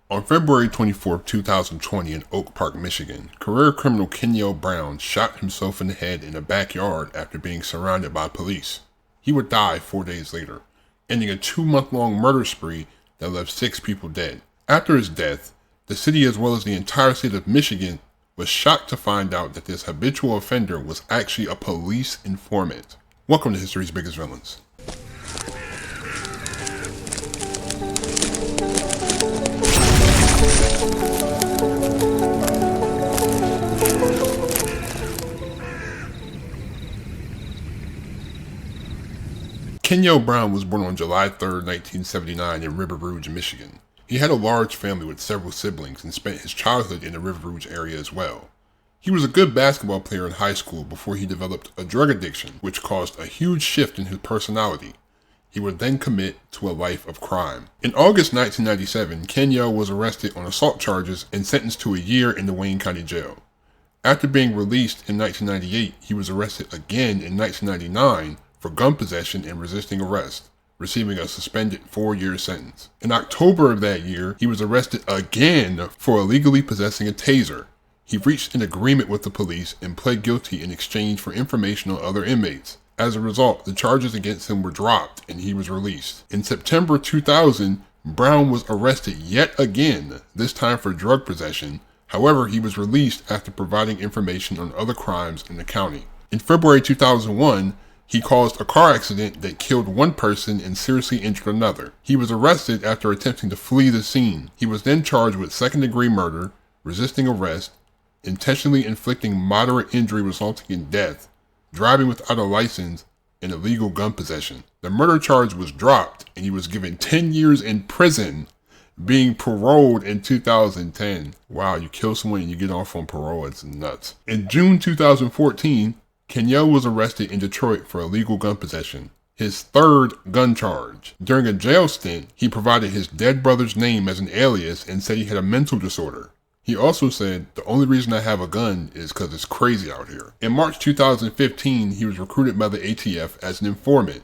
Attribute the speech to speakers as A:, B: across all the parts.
A: On February 24, 2020 in Oak Park, Michigan, career criminal Kenyel Brown shot himself in the head in a backyard after being surrounded by police. He would die 4 days later, ending a 2-month-long murder spree that left 6 people dead. After his death, the city as well as the entire state of Michigan was shocked to find out that this habitual offender was actually a police informant. Welcome to History's Biggest Villains. Kenyel Brown was born on July 3, 1979 in River Rouge, Michigan. He had a large family with several siblings and spent his childhood in the River Rouge area as well. He was a good basketball player in high school before he developed a drug addiction, which caused a huge shift in his personality. He would then commit to a life of crime. In August 1997, Kenyel was arrested on assault charges and sentenced to a year in the Wayne County Jail. After being released in 1998, he was arrested again in 1999 for gun possession and resisting arrest, receiving a suspended 4-year sentence. In October of that year, he was arrested again for illegally possessing a taser. He reached an agreement with the police and pled guilty in exchange for information on other inmates. As a result, the charges against him were dropped and he was released. In September 2000, Brown was arrested yet again, this time for drug possession. However, he was released after providing information on other crimes in the county. In February 2001, he caused a car accident that killed one person and seriously injured another. He was arrested after attempting to flee the scene. He was then charged with second-degree murder, resisting arrest, intentionally inflicting moderate injury resulting in death, driving without a license, and illegal gun possession. The murder charge was dropped and he was given 10 years in prison, being paroled in 2010. Wow, you kill someone and you get off on parole, it's nuts. In June 2014, Kenyel was arrested in Detroit for illegal gun possession, his third gun charge. During a jail stint, he provided his dead brother's name as an alias and said he had a mental disorder. He also said, "The only reason I have a gun is because it's crazy out here." In March 2015, he was recruited by the ATF as an informant.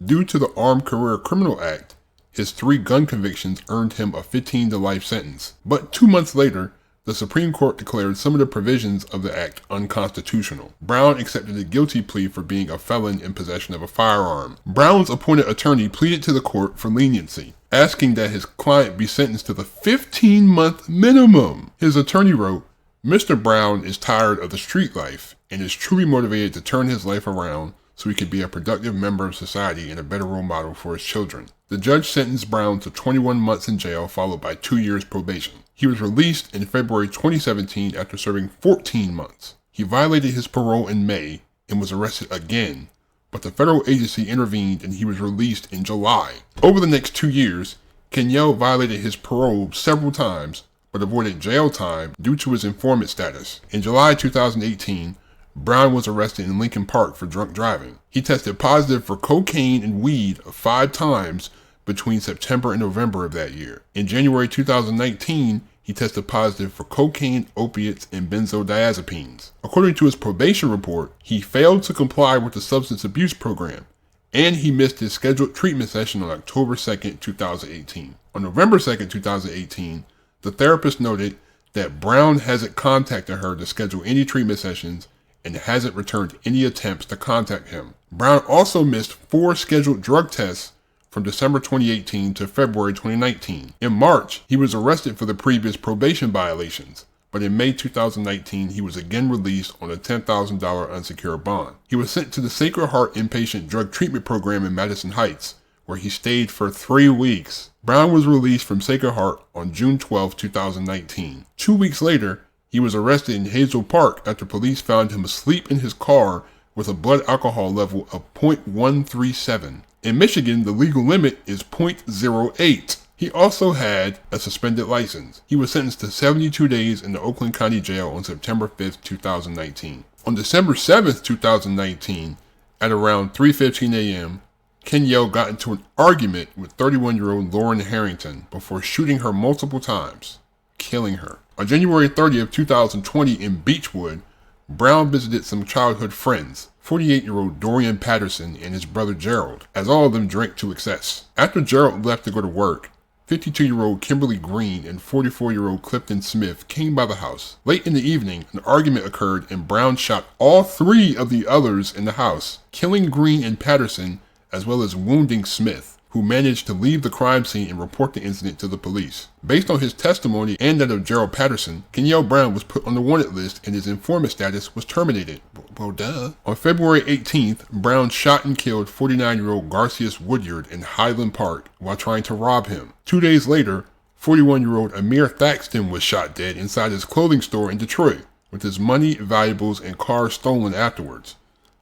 A: Due to the Armed Career Criminal Act, his 3 gun convictions earned him a 15 to life sentence. But 2 months later, the Supreme Court declared some of the provisions of the act unconstitutional. Brown accepted a guilty plea for being a felon in possession of a firearm. Brown's appointed attorney pleaded to the court for leniency, asking that his client be sentenced to the 15-month minimum. His attorney wrote, "Mr. Brown is tired of the street life and is truly motivated to turn his life around so he could be a productive member of society and a better role model for his children." The judge sentenced Brown to 21 months in jail, followed by 2 years probation. He was released in February 2017 after serving 14 months. He violated his parole in May and was arrested again, but the federal agency intervened and he was released in July. Over the next 2 years, Kenyel violated his parole several times, but avoided jail time due to his informant status. In July 2018, Brown was arrested in Lincoln Park for drunk driving. He tested positive for cocaine and weed 5 times between September and November of that year. In January 2019, he tested positive for cocaine, opiates, and benzodiazepines. According to his probation report, he failed to comply with the substance abuse program, and he missed his scheduled treatment session on October 2nd, 2018. On November 2nd, 2018, the therapist noted that Brown hasn't contacted her to schedule any treatment sessions and hasn't returned any attempts to contact him. Brown also missed 4 scheduled drug tests from December 2018 to February 2019. In March, he was arrested for the previous probation violations, but in May 2019, he was again released on a $10,000 unsecured bond. He was sent to the Sacred Heart Inpatient Drug Treatment Program in Madison Heights, where he stayed for 3 weeks. Brown was released from Sacred Heart on June 12, 2019. 2 weeks later, he was arrested in Hazel Park after police found him asleep in his car with a blood alcohol level of 0.137. In Michigan, the legal limit is 0.08. He also had a suspended license. He was sentenced to 72 days in the Oakland County Jail on September 5th, 2019. On December 7th, 2019, at around 3:15 a.m., Kenyel got into an argument with 31-year-old Lauren Harrington before shooting her multiple times, killing her. On January 30th, 2020 in Beechwood, Brown visited some childhood friends, 48-year-old Dorian Patterson and his brother Gerald, as all of them drank to excess. After Gerald left to go to work, 52-year-old Kimberly Green and 44-year-old Clifton Smith came by the house. Late in the evening, an argument occurred and Brown shot all three of the others in the house, killing Green and Patterson as well as wounding Smith, who managed to leave the crime scene and report the incident to the police. Based on his testimony and that of Gerald Patterson, Kenyel Brown was put on the wanted list and his informant status was terminated. Well, duh. On February 18th, Brown shot and killed 49-year-old Garcias Woodyard in Highland Park while trying to rob him. 2 days later, 41-year-old Amir Thaxton was shot dead inside his clothing store in Detroit, with his money, valuables, and car stolen afterwards.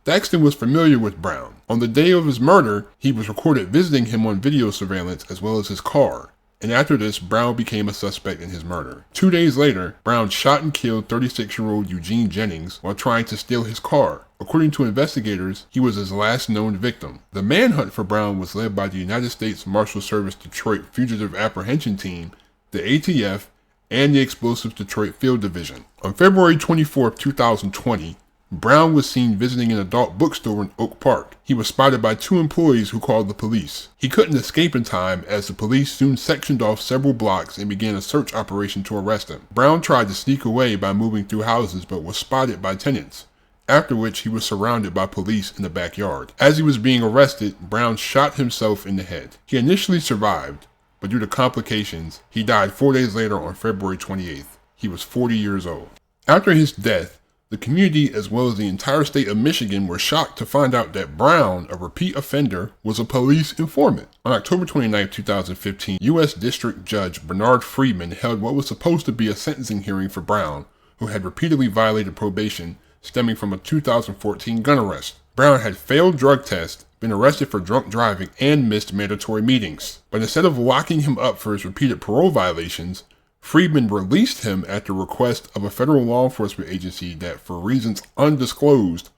A: Thaxton was familiar with Brown. On the day of his murder, he was recorded visiting him on video surveillance as well as his car. And after this, Brown became a suspect in his murder. 2 days later, Brown shot and killed 36-year-old Eugene Jennings while trying to steal his car. According to investigators, he was his last known victim. The manhunt for Brown was led by the United States Marshal Service Detroit Fugitive Apprehension Team, the ATF, and the Explosives Detroit Field Division. On February 24, 2020, Brown was seen visiting an adult bookstore in Oak Park. He was spotted by 2 employees who called the police. He couldn't escape in time as the police soon sectioned off several blocks and began a search operation to arrest him. Brown tried to sneak away by moving through houses but was spotted by tenants, after which he was surrounded by police in the backyard. As he was being arrested, Brown shot himself in the head. He initially survived, but due to complications, he died 4 days later on February 28th. He was 40 years old. After his death, the community as well as the entire state of Michigan were shocked to find out that Brown, a repeat offender, was a police informant. On October 29, 2015, U.S. District Judge Bernard Friedman held what was supposed to be a sentencing hearing for Brown, who had repeatedly violated probation stemming from a 2014 gun arrest. Brown had failed drug tests, been arrested for drunk driving, and missed mandatory meetings. But instead of locking him up for his repeated parole violations, Friedman released him at the request of a federal law enforcement agency that, for reasons undisclosed,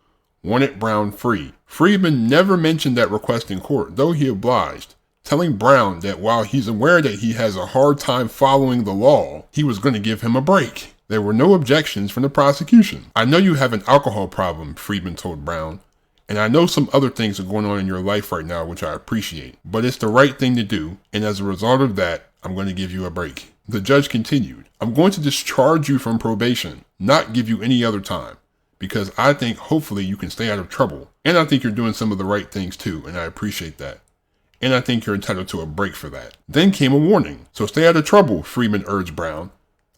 A: wanted Brown free. Friedman never mentioned that request in court, though he obliged, telling Brown that while he's aware that he has a hard time following the law, he was going to give him a break. There were no objections from the prosecution. "I know you have an alcohol problem," Friedman told Brown, "and I know some other things are going on in your life right now, which I appreciate, but it's the right thing to do, and as a result of that, I'm going to give you a break." The judge continued, "I'm going to discharge you from probation, not give you any other time, because I think hopefully you can stay out of trouble. And I think you're doing some of the right things too, and I appreciate that. And I think you're entitled to a break for that." Then came a warning. "So stay out of trouble," Friedman urged Brown.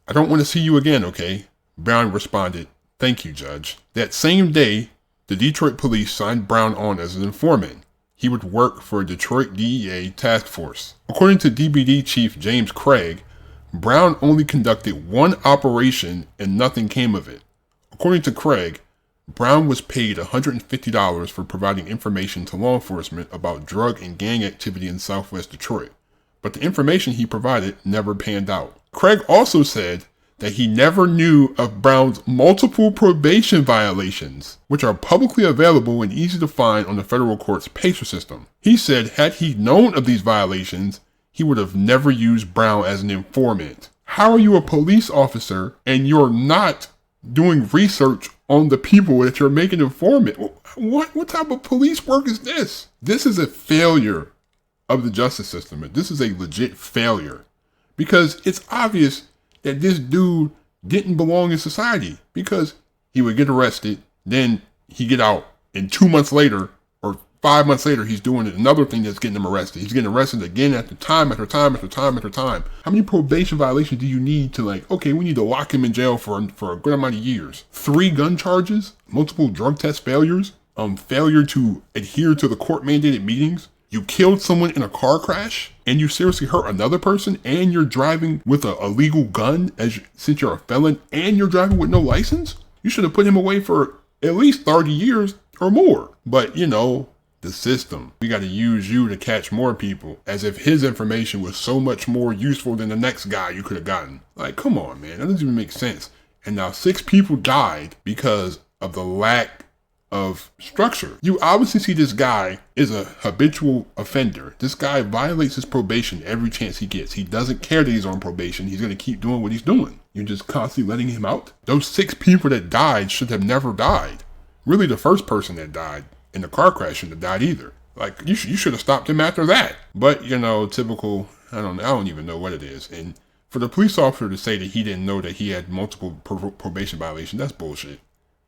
A: "I don't want to see you again, okay?" Brown responded, "Thank you, Judge." That same day, the Detroit police signed Brown on as an informant. He would work for a Detroit DEA task force. According to DBD Chief James Craig, Brown only conducted one operation and nothing came of it. According to Craig, Brown was paid $150 for providing information to law enforcement about drug and gang activity in Southwest Detroit, but the information he provided never panned out. Craig also said that he never knew of Brown's multiple probation violations, which are publicly available and easy to find on the federal court's PACER system. He said had he known of these violations, he would have never used Brown as an informant. How are you a police officer and you're not doing research on the people that you're making informant? What type of police work is this? This is a failure of the justice system. This is a legit failure because it's obvious that this dude didn't belong in society because he would get arrested, then he'd get out, and 2 months later, 5 months later, he's doing another thing that's getting him arrested. He's getting arrested again after time after time after time after time. How many probation violations do you need to okay, we need to lock him in jail for a good amount of years? 3 gun charges, multiple drug test failures, failure to adhere to the court mandated meetings. You killed someone in a car crash and you seriously hurt another person and you're driving with a illegal gun since you're a felon and you're driving with no license? You should have put him away for at least 30 years or more. But the system. We got to use you to catch more people, as if his information was so much more useful than the next guy you could have gotten. Come on, man. That doesn't even make sense. And now 6 people died because of the lack of structure. You obviously see this guy is a habitual offender. This guy violates his probation every chance he gets. He doesn't care that he's on probation. He's going to keep doing what he's doing. You're just constantly letting him out. Those 6 people that died should have never died. Really, the first person that died in the car crash shouldn't have died either. You should have stopped him after that. But, typical I don't even know what it is. And for the police officer to say that he didn't know that he had multiple probation violations, that's bullshit.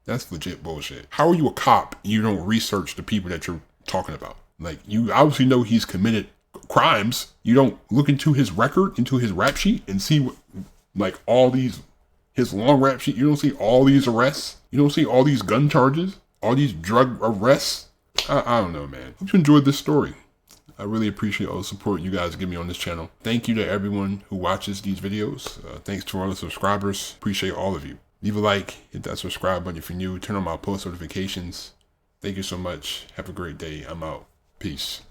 A: That's legit bullshit. How are you a cop and you don't research the people that you're talking about? Like, you obviously know he's committed crimes. You don't look into his record, into his rap sheet, and see what, like, all these, his long rap sheet. You don't see all these arrests. You don't see all these gun charges, all these drug arrests. I don't know, man. Hope you enjoyed this story. I really appreciate all the support you guys give me on this channel. Thank you to everyone who watches these videos. Thanks to all the subscribers. Appreciate all of you. Leave a like, hit that subscribe button if you're new, turn on my post notifications. Thank you so much. Have a great day. I'm out. Peace.